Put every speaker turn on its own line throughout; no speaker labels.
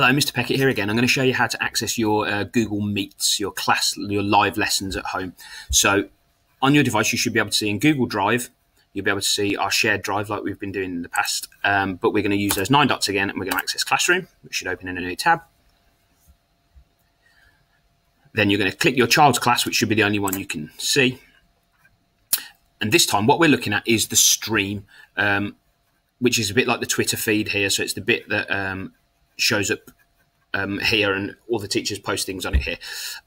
Hello, Mr. Peckett here again. I'm going to show you how to access your Google Meets, your live lessons at home. So on your device, you should be able to see in Google Drive, you'll be able to see our shared drive like we've been doing in the past. But we're going to use those 9 dots again, and we're going to access Classroom, which should open in a new tab. Then you're going to click your child's class, which should be the only one you can see. And this time, what we're looking at is the stream, which is a bit like the Twitter feed here. So it's the bit that shows up here, and all the teachers post things on it here.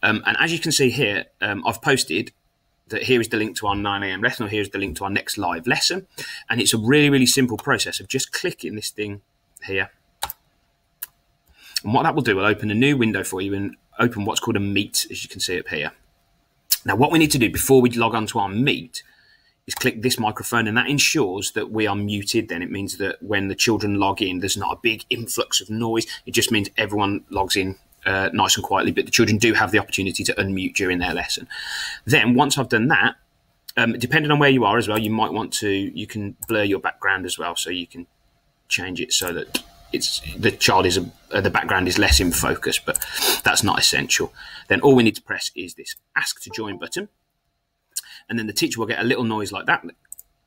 And as you can see here, I've posted that here is the link to our 9 AM lesson, or here's the link to our next live lesson. And it's a really, really simple process of just clicking this thing here. And what that will do will open a new window for you and open what's called a Meet, as you can see up here. Now, what we need to do before we log on to our Meet is click this microphone, and that ensures that we are muted. Then it means that when the children log in, there's not a big influx of noise. It just means everyone logs in nice and quietly, but the children do have the opportunity to unmute during their lesson. Then once I've done that, depending on where you are as well, you might want to, you can blur your background as well, so you can change it so that the background is less in focus, but that's not essential. Then all we need to press is this Ask to Join button. And then the teacher will get a little noise like that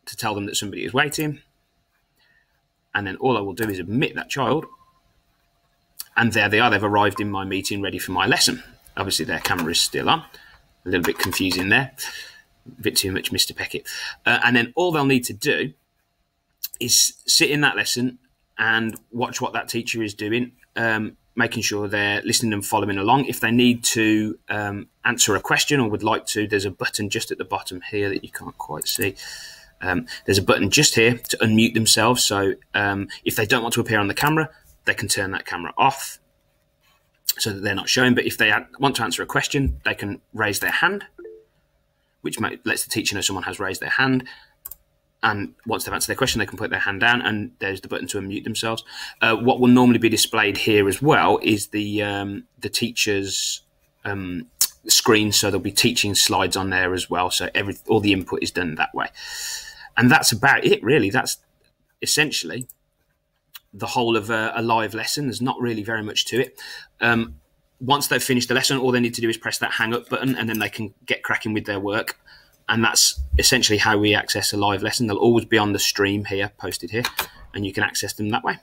to tell them that somebody is waiting. And then all I will do is admit that child. And there they are. They've arrived in my meeting, ready for my lesson. Obviously, their camera is still on. A little bit confusing there. A bit too much, Mr. Peckett. And then all they'll need to do is sit in that lesson and watch what that teacher is doing, making sure they're listening and following along. If they need to answer a question or would like to, there's a button just at the bottom here that you can't quite see. There's a button just here to unmute themselves. So if they don't want to appear on the camera, they can turn that camera off so that they're not shown. But if they want to answer a question, they can raise their hand, which lets the teacher know someone has raised their hand. And once they've answered their question, they can put their hand down, and there's the button to unmute themselves. What will normally be displayed here as well is the teacher's screen, so there'll be teaching slides on there as well. So all the input is done that way. And that's about it, really. That's essentially the whole of a live lesson. There's not really very much to it. Once they've finished the lesson, all they need to do is press that hang up button, and then they can get cracking with their work. And that's essentially how we access a live lesson. They'll always be on the stream here, posted here, and you can access them that way.